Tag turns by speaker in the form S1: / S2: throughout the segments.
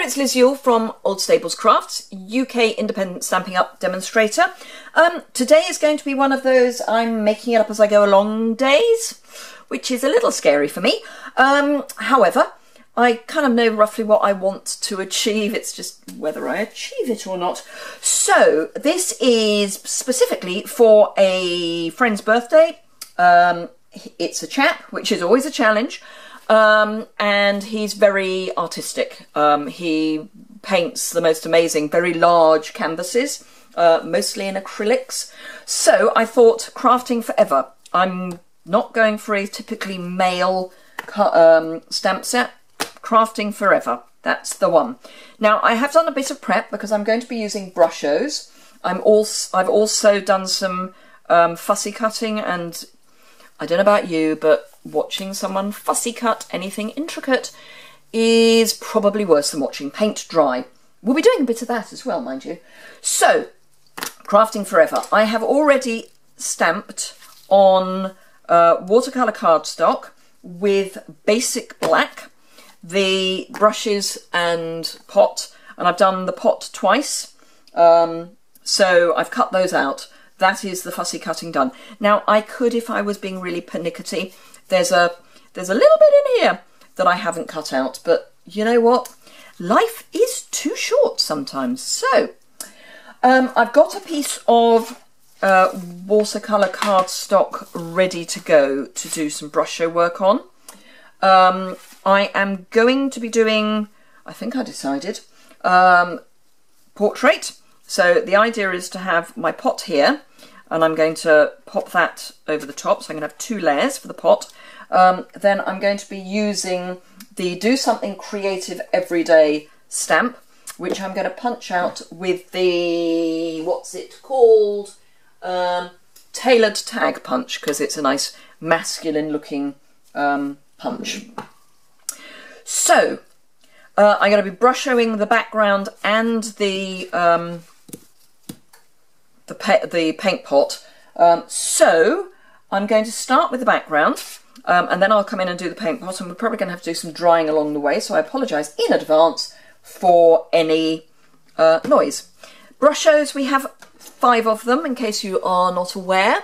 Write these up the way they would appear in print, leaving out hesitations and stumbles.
S1: it's Liz Yule from Old Stables Crafts, UK independent Stampin' Up demonstrator. Today is going to be one of those I'm making it up as I go along days, which is a little scary for me. However, I kind of know roughly what I want to achieve. It's just whether I achieve it or not. So this is specifically for a friend's birthday. It's a chap, which is always a challenge. And he's very artistic. He paints the most amazing, very large canvases, mostly in acrylics. So I thought crafting forever. I'm not going for a typically male stamp set. Crafting forever. That's the one. Now I have done a bit of prep because I'm going to be using Brushos. I've also done some fussy cutting, and I don't know about you, but watching someone fussy cut anything intricate is probably worse than watching paint dry. We'll be doing a bit of that as well, mind you. So, crafting forever. I have already stamped on watercolour cardstock with basic black, the brushes and pot, and I've done the pot twice. So I've cut those out. That is the fussy cutting done. Now I could, if I was being really pernickety, there's a little bit in here that I haven't cut out, but you know what? Life is too short sometimes. So I've got a piece of watercolour cardstock ready to go to do some Brusho work on. I am going to be doing, I think I decided, portrait. So the idea is to have my pot here, and I'm going to pop that over the top, so I'm going to have two layers for the pot. Then I'm going to be using the Do Something Creative Everyday stamp, which I'm going to punch out with the, what's it called? Tailored Tag Punch, because it's a nice masculine looking punch. So, I'm going to be brushoing the background and the paint pot. So I'm going to start with the background, and then I'll come in and do the paint pot, and we're probably going to have to do some drying along the way, so I apologise in advance for any noise. Brushos, we have 5 of them, in case you are not aware.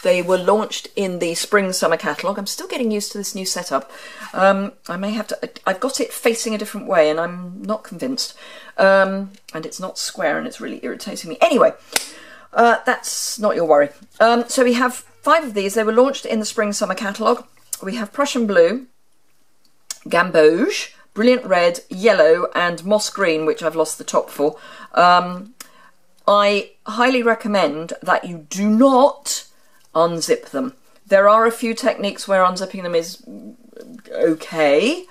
S1: They were launched in the spring-summer catalogue. I'm still getting used to this new setup. I may have to... I've got it facing a different way, and I'm not convinced. And it's not square, and it's really irritating me. Anyway, that's not your worry. So we have 5 of these. They were launched in the spring-summer catalogue. We have Prussian Blue, Gamboge, Brilliant Red, Yellow, and Moss Green, which I've lost the top for. I highly recommend that you do not unzip them. There are a few techniques where unzipping them is okay,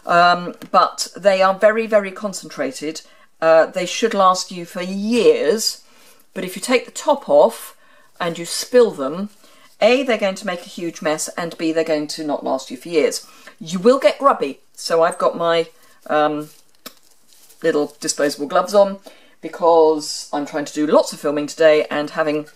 S1: but they are very, very concentrated. They should last you for years, but if you take the top off and you spill them, A, they're going to make a huge mess, and B, they're going to not last you for years. You will get grubby, so I've got my little disposable gloves on because I'm trying to do lots of filming today, and having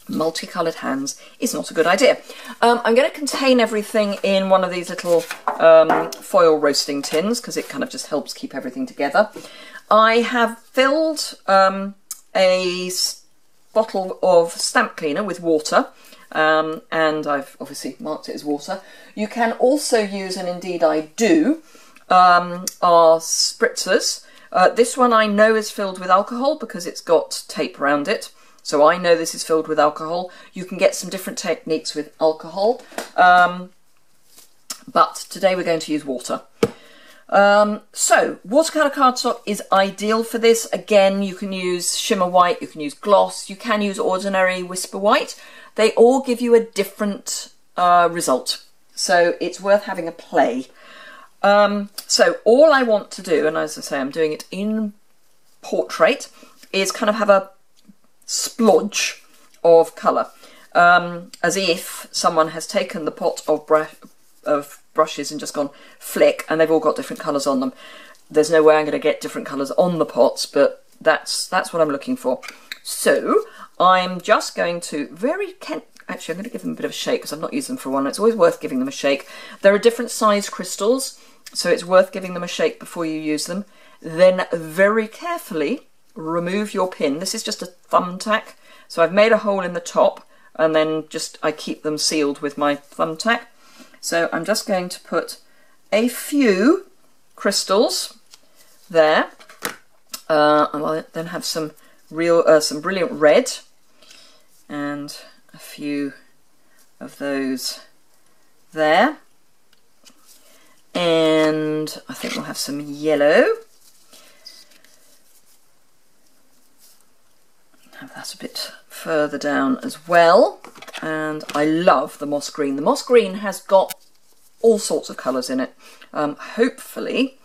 S1: multicoloured hands is not a good idea. I'm going to contain everything in one of these little foil roasting tins because it kind of just helps keep everything together. I have filled a bottle of stamp cleaner with water, and I've obviously marked it as water. You can also use, and indeed I do, our spritzers. This one I know is filled with alcohol because it's got tape around it. So I know this is filled with alcohol. You can get some different techniques with alcohol. But today we're going to use water. So watercolour cardstock is ideal for this. Again, you can use shimmer white, you can use gloss, you can use ordinary whisper white. They all give you a different result. So it's worth having a play. So all I want to do, and as I say, I'm doing it in portrait, is kind of have a splodge of colour, as if someone has taken the pot of brushes and just gone flick, and they've all got different colours on them. There's no way I'm going to get different colours on the pots, but that's what I'm looking for. So I'm just going to actually I'm going to give them a bit of a shake because I've not used them for a while. It's always worth giving them a shake. There are different size crystals. so it's worth giving them a shake before you use them. Then very carefully remove your pin. This is just a thumbtack, so I've made a hole in the top and then I keep them sealed with my thumbtack. So I'm just going to put a few crystals there. I'll then have some brilliant red and a few of those there. And I think we'll have some yellow. Have that a bit further down as well. And I love the moss green. The moss green has got all sorts of colours in it. Hopefully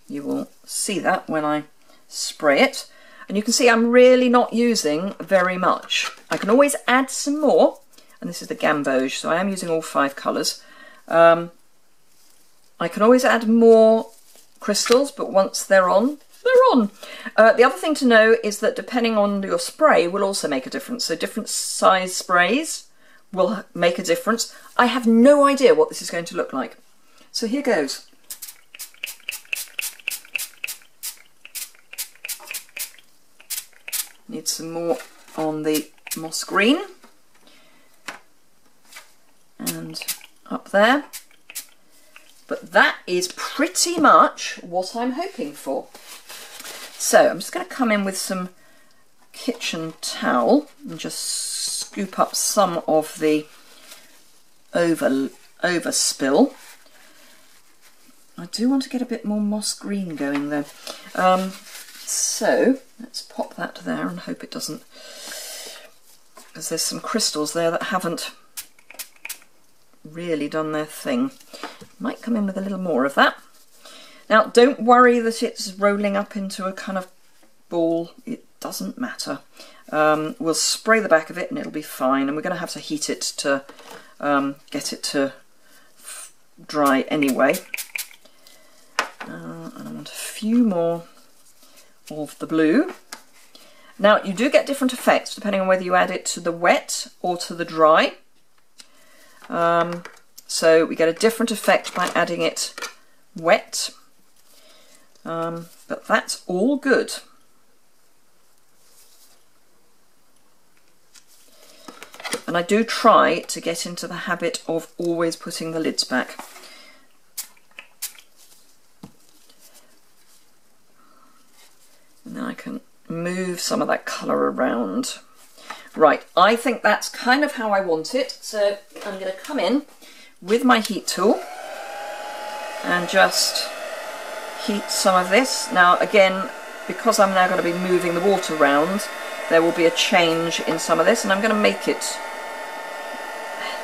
S1: you will see that when I spray it. And you can see I'm really not using very much. I can always add some more. And this is the gamboge, so I am using all 5 colours. I can always add more crystals, but once they're on, they're on. The other thing to know is that depending on your spray will also make a difference. So different size sprays will make a difference. I have no idea what this is going to look like. So here goes. Need some more on the moss green. And up there. But that is pretty much what I'm hoping for. So I'm just going to come in with some kitchen towel and just scoop up some of the overspill. I do want to get a bit more moss green going though. So let's pop that there and hope it doesn't, because there's some crystals there that haven't really done their thing. Might come in with a little more of that. Now don't worry that it's rolling up into a kind of ball, it doesn't matter. We'll spray the back of it and it'll be fine, and we're going to have to heat it to get it to dry anyway. And I want a few more of the blue. Now you do get different effects depending on whether you add it to the wet or to the dry. So we get a different effect by adding it wet, but that's all good. And I do try to get into the habit of always putting the lids back. And then I can move some of that colour around. Right, I think that's kind of how I want it, so I'm going to come in with my heat tool and just heat some of this. Now again, because I'm now going to be moving the water around, there will be a change in some of this, and I'm going to make it,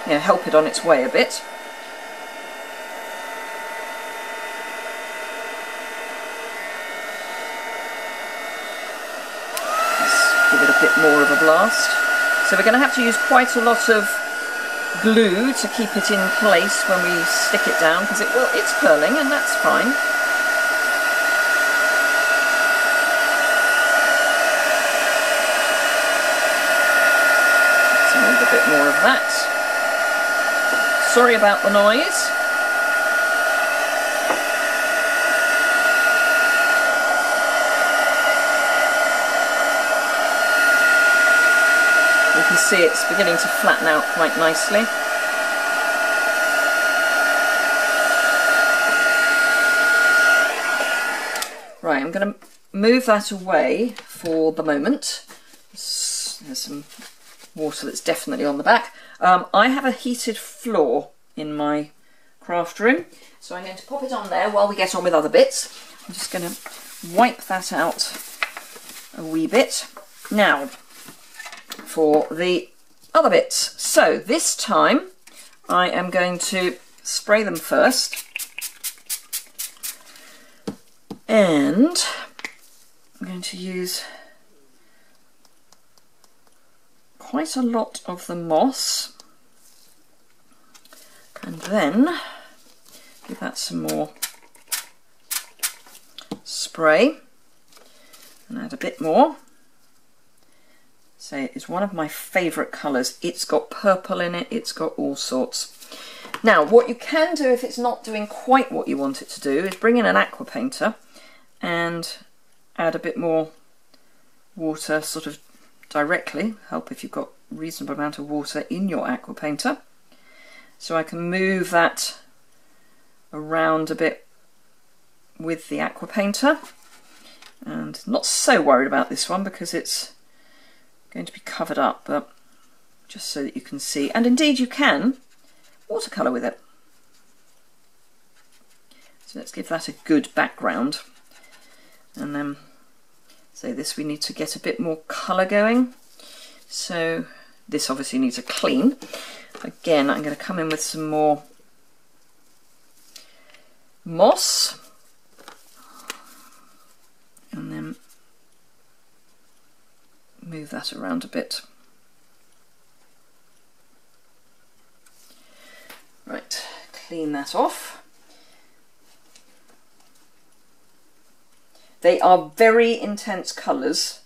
S1: help it on its way a bit. Let's give it a bit more of a blast. So we're going to have to use quite a lot of glue to keep it in place when we stick it down, because it's curling and that's fine. Let's add a bit more of that. Sorry about the noise. You can see it's beginning to flatten out quite nicely. Right, I'm going to move that away for the moment. There's some water that's definitely on the back. I have a heated floor in my craft room, so I'm going to pop it on there while we get on with other bits. I'm just going to wipe that out a wee bit. Now, for the other bits. So this time I am going to spray them first, and I'm going to use quite a lot of the moss, and then give that some more spray and add a bit more. So it's one of my favourite colours. It's got purple in it, it's got all sorts. Now, what you can do if it's not doing quite what you want it to do is bring in an aqua painter and add a bit more water sort of directly. Help if you've got a reasonable amount of water in your aqua painter. So I can move that around a bit with the aqua painter, and not so worried about this one because it's going to be covered up, but just so that you can see, and indeed you can watercolour with it. So let's give that a good background, and then so this we need to get a bit more colour going, so this obviously needs a clean. Again, I'm going to come in with some more moss and then move that around a bit. Right, clean that off. They are very intense colours,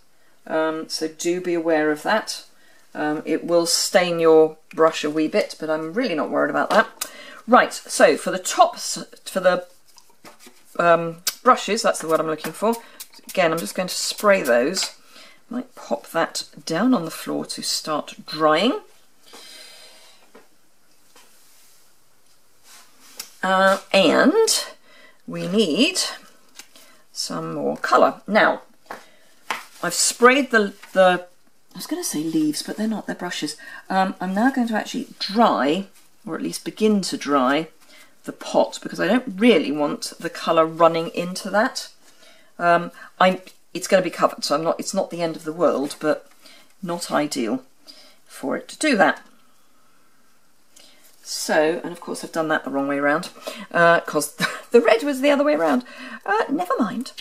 S1: so do be aware of that. It will stain your brush a wee bit, but I'm really not worried about that. Right, so for the tops, for the brushes, that's the word I'm looking for. Again, I'm just going to spray those. Might pop that down on the floor to start drying. And we need some more colour. Now, I've sprayed the I was going to say leaves, but they're not, they're brushes. I'm now going to actually dry, or at least begin to dry, the pot, because I don't really want the colour running into that. It's going to be covered, so it's not the end of the world, but not ideal for it to do that. So, and of course I've done that the wrong way around, because the red was the other way around. Never mind.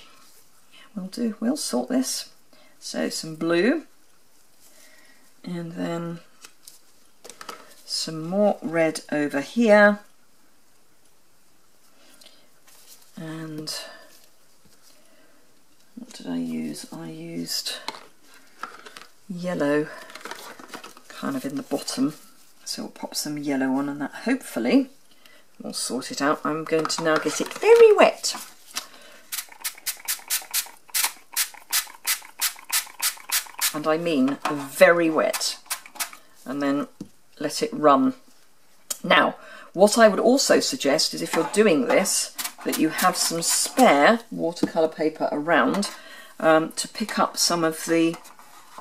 S1: We'll sort this. So some blue, and then some more red over here, and what did I use? I used yellow kind of in the bottom. So we'll pop some yellow on, and that hopefully will sort it out. I'm going to now get it very wet. And I mean very wet. And then let it run. Now, what I would also suggest is if you're doing this, that you have some spare watercolour paper around to pick up some of the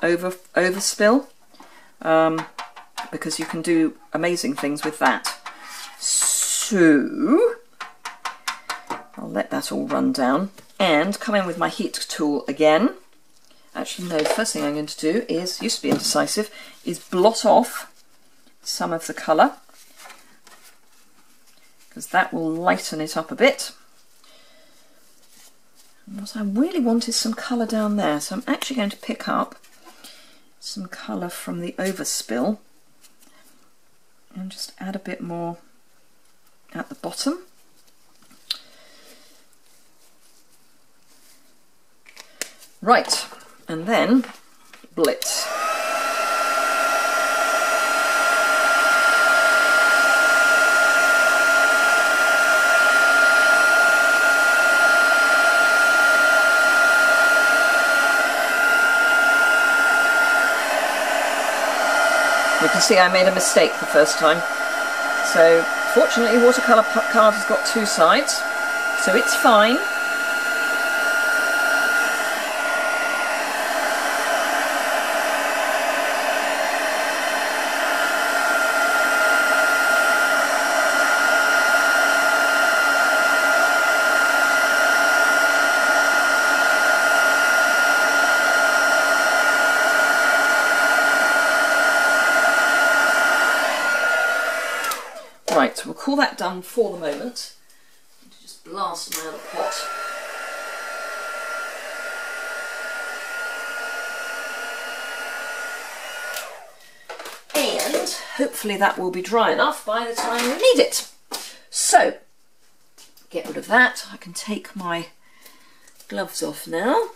S1: overspill. Because you can do amazing things with that. So I'll let that all run down and come in with my heat tool again. Actually no, the first thing I'm going to do is, used to be indecisive, is blot off some of the colour, because that will lighten it up a bit. And what I really want is some colour down there, so I'm actually going to pick up some colour from the overspill and just add a bit more at the bottom. Right, and then blitz. You can see I made a mistake the first time. So fortunately watercolour card has got two sides, so it's fine. Right, we'll call that done for the moment. Just blast my other pot. And hopefully that will be dry enough by the time we need it. So, get rid of that. I can take my gloves off now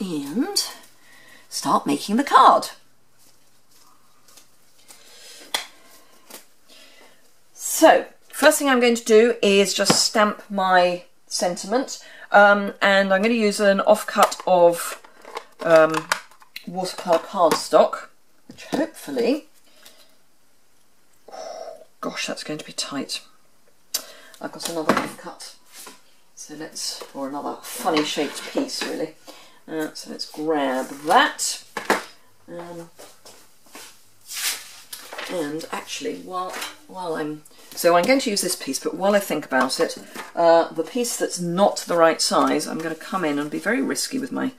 S1: and start making the card. So, first thing I'm going to do is just stamp my sentiment, and I'm going to use an offcut of watercolour cardstock, which hopefully, oh, gosh, that's going to be tight. I've got another offcut, so let's, or another funny shaped piece really. So let's grab that. And actually, while I'm going to use this piece, but while I think about it, the piece that's not the right size, I'm going to come in and be very risky with my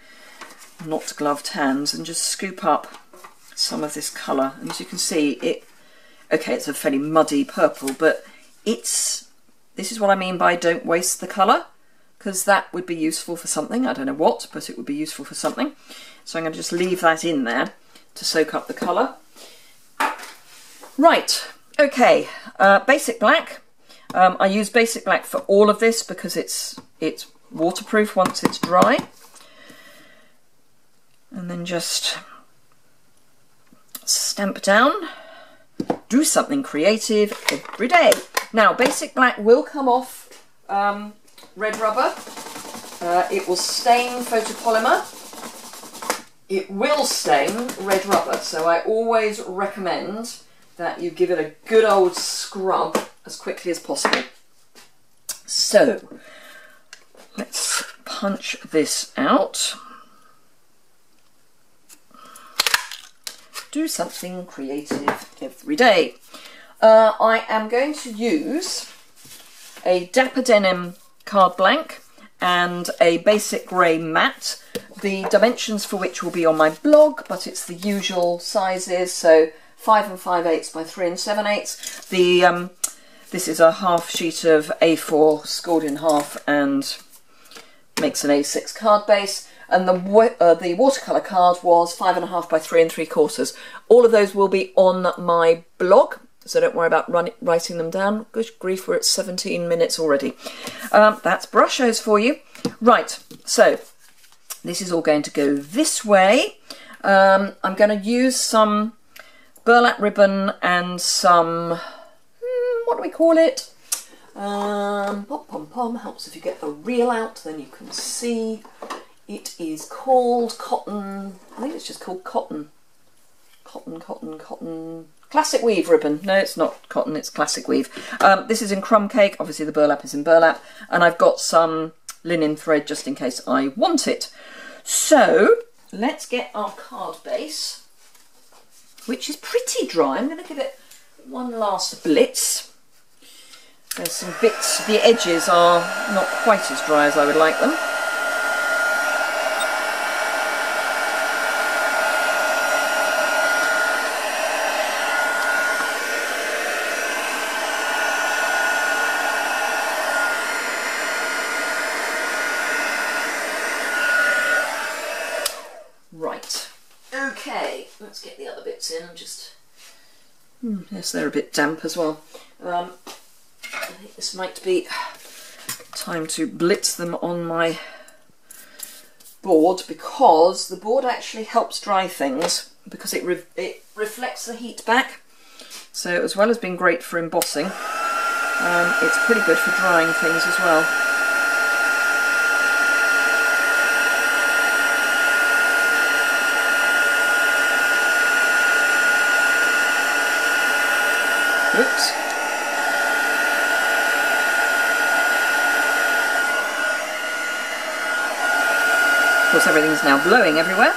S1: not gloved hands and just scoop up some of this colour. And as you can see, it's a fairly muddy purple, but this is what I mean by don't waste the colour, because that would be useful for something. I don't know what, but it would be useful for something. So I'm going to just leave that in there to soak up the colour. Right, okay, basic black. I use basic black for all of this because it's waterproof once it's dry. And then just stamp down, do something creative every day. Now, basic black will come off red rubber. It will stain photopolymer. It will stain red rubber, so I always recommend that you give it a good old scrub as quickly as possible. So, let's punch this out. Do something creative every day. I am going to use a Dapper Denim card blank and a basic grey matte, the dimensions for which will be on my blog, but it's the usual sizes, so 5 5/8 by 3 7/8. This is a half sheet of A4 scored in half and makes an A6 card base, and the watercolour card was 5.5 by 3 3/4. All of those will be on my blog, so don't worry about writing them down. Good grief, we're at 17 minutes already. That's Brusho's for you. Right, so this is all going to go this way. I'm going to use some burlap ribbon and some, what do we call it? Pom-pom helps if you get the reel out, then you can see. It is called cotton, I think it's just called cotton. Classic weave ribbon. No, it's not cotton, it's classic weave. This is in crumb cake, obviously the burlap is in burlap, and I've got some linen thread just in case I want it. So, let's get our card base, which is pretty dry. I'm going to give it one last blitz. There's some bits, the edges are not quite as dry as I would like them. Right, okay, let's get the other bits in and just... yes, they're a bit damp as well. I think this might be time to blitz them on my board, because the board actually helps dry things because it reflects the heat back. So as well as being great for embossing, it's pretty good for drying things as well. Oops. Of course, everything's now blowing everywhere.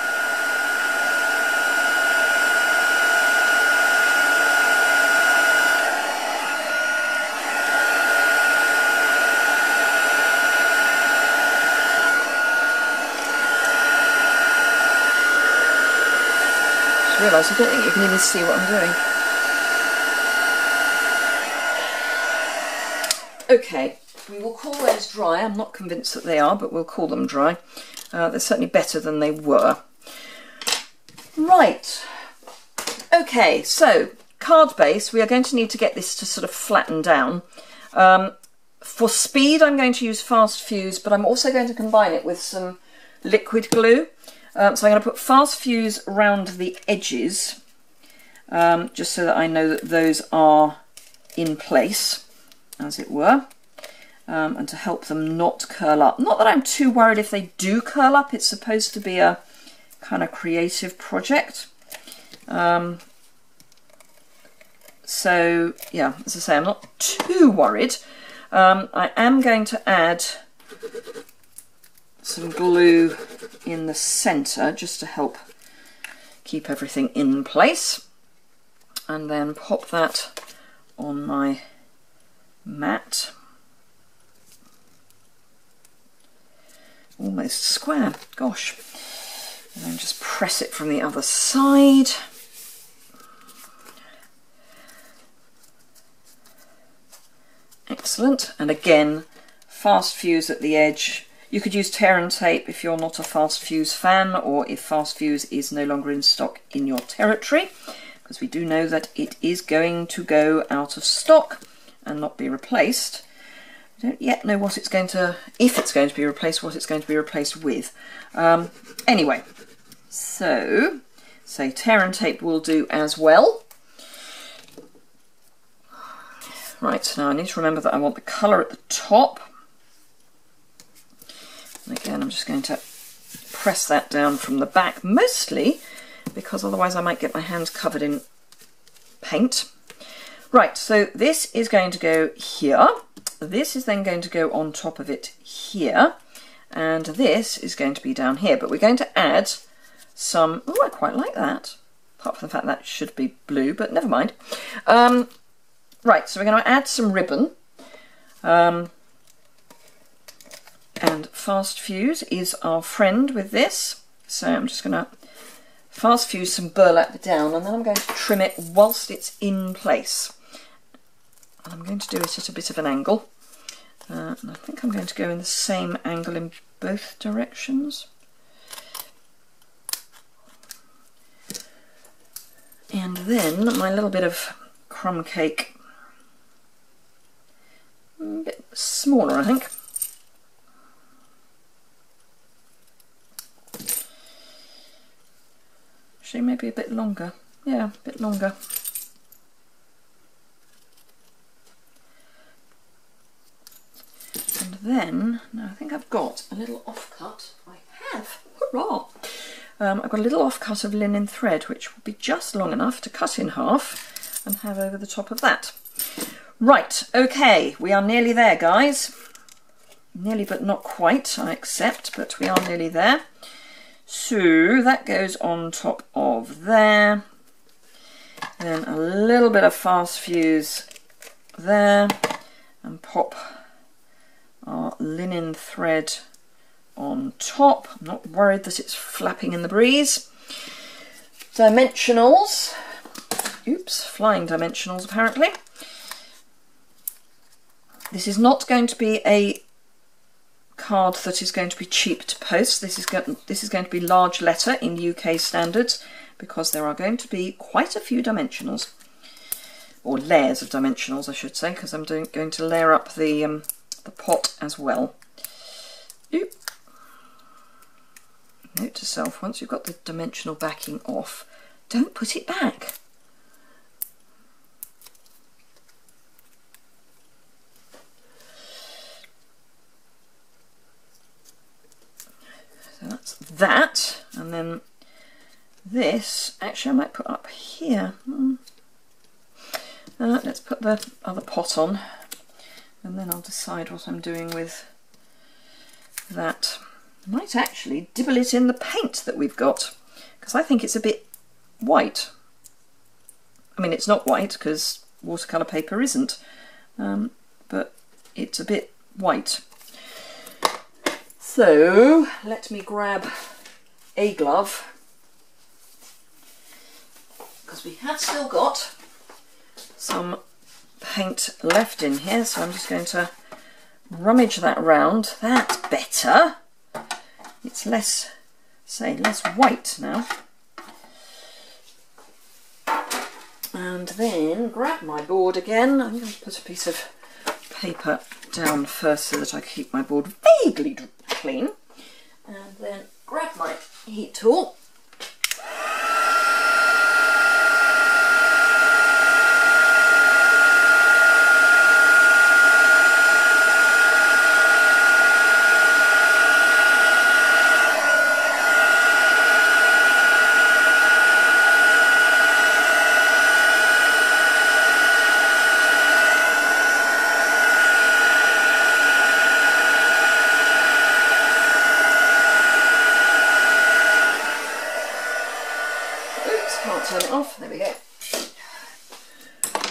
S1: Just realised I don't think you can even see what I'm doing. Okay, we will call those dry. I'm not convinced that they are, but we'll call them dry. They're certainly better than they were. Right, okay, so card base, we are going to need to get this to sort of flatten down. For speed, I'm going to use Fast Fuse, but I'm also going to combine it with some liquid glue. So I'm going to put Fast Fuse around the edges, just so that I know that those are in place, as it were, and to help them not curl up. Not that I'm too worried if they do curl up. It's supposed to be a kind of creative project. So yeah, as I say, I'm not too worried. I am going to add some glue in the centre just to help keep everything in place, and then pop that on my mat. Almost square, gosh. And then just press it from the other side. Excellent. And again, fast fuse at the edge. You could use tear and tape if you're not a fast fuse fan, or if fast fuse is no longer in stock in your territory, because we do know that it is going to go out of stock and not be replaced. I don't yet know what it's going to, if it's going to be replaced, what it's going to be replaced with. Anyway, so say tear and tape will do as well. Right, now I need to remember that I want the colour at the top. And again, I'm just going to press that down from the back, mostly because otherwise I might get my hands covered in paint. Right, so this is going to go here. This is then going to go on top of it here. And this is going to be down here. But we're going to add some... Oh, I quite like that. Apart from the fact that should be blue, but never mind. Right, so we're going to add some ribbon. And fast fuse is our friend with this. So I'm just going to fast fuse some burlap down, and then I'm going to trim it whilst it's in place. And I'm going to do it at a bit of an angle. And I think I'm going to go in the same angle in both directions. And then my little bit of crumb cake, a bit smaller I think. Actually maybe a bit longer, yeah, a bit longer. And then, now I think I've got a little offcut. I have, hurrah! I've got a little offcut of linen thread, which will be just long enough to cut in half and have over the top of that. Right, okay, we are nearly there, guys. Nearly, but not quite, I accept, but we are nearly there. So that goes on top of there. Then a little bit of fast fuse there, and pop our linen thread on top. I'm not worried that it's flapping in the breeze. Dimensionals. Oops, flying dimensionals apparently. This is not going to be a card that is going to be cheap to post. This is going to be large letter in UK standards, because there are going to be quite a few dimensionals, or layers of dimensionals I should say, because I'm going to layer up the pot as well. Oop. Note to self, once you've got the dimensional backing off, don't put it back. So that's that, and then this, actually I might put up here. Let's put the other pot on, and then I'll decide what I'm doing with that. I might actually dibble it in the paint that we've got, because I think it's a bit white. I mean, it's not white because watercolour paper isn't, but it's a bit white. So let me grab a glove, because we have still got some paint left in here, so I'm just going to rummage that round. That's better. It's less white now. And then grab my board again. I'm going to put a piece of paper down first so that I keep my board vaguely clean. And then grab my heat tool. turn it off. There we go.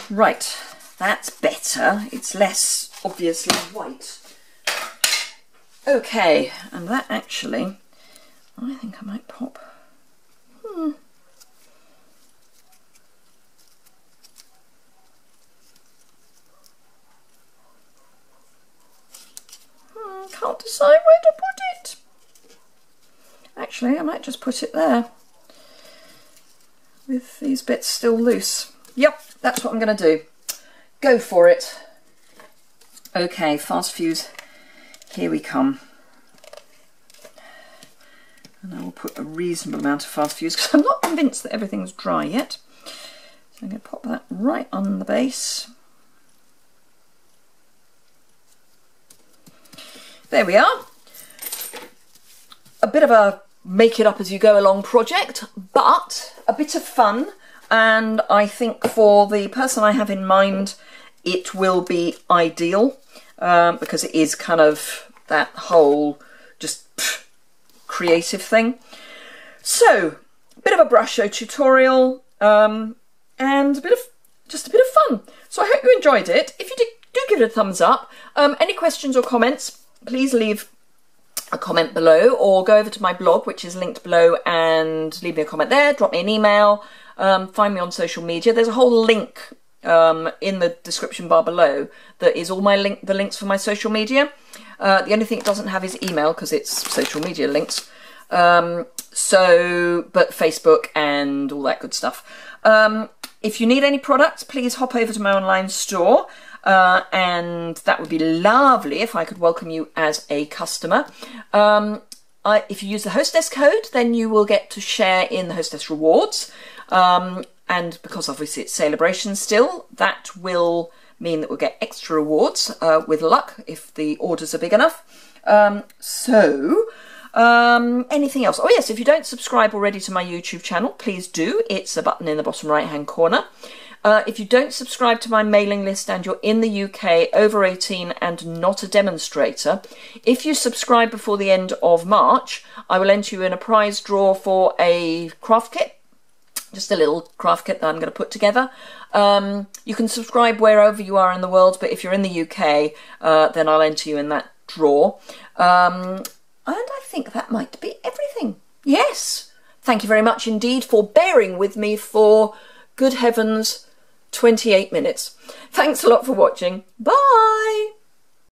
S1: Right, that's better. It's less obviously white. Okay, and that actually, I think I might pop. Can't decide where to put it. Actually, I might just put it there with these bits still loose. Yep, that's what I'm going to do. Go for it. Okay, fast fuse, here we come. And I will put a reasonable amount of fast fuse because I'm not convinced that everything's dry yet. So I'm going to pop that right on the base. There we are. A bit of a make it up as you go along project, but a bit of fun, and I think for the person I have in mind it will be ideal because it is kind of that whole just creative thing. So a bit of a Brusho tutorial and a bit of fun. So I hope you enjoyed it. If you did, do give it a thumbs up. Any questions or comments, please leave a comment below or go over to my blog, which is linked below, and leave me a comment there. Drop me an email, find me on social media. There's a whole link in the description bar below that is all the links for my social media. The only thing it doesn't have is email because it's social media links. But Facebook and all that good stuff. If you need any products, please hop over to my online store. And that would be lovely if I could welcome you as a customer. If you use the Hostess code, then you will get to share in the Hostess rewards. And because obviously it's celebration still, that will mean that we'll get extra rewards with luck if the orders are big enough. Anything else? Oh yes, if you don't subscribe already to my YouTube channel, please do. It's a button in the bottom right hand corner. If you don't subscribe to my mailing list and you're in the UK, over 18 and not a demonstrator, if you subscribe before the end of March, I will enter you in a prize draw for a craft kit. Just a little craft kit that I'm going to put together. You can subscribe wherever you are in the world, but if you're in the UK, then I'll enter you in that draw. And I think that might be everything. Yes. Thank you very much indeed for bearing with me for, good heavens, 28 minutes. Thanks a lot for watching. Bye!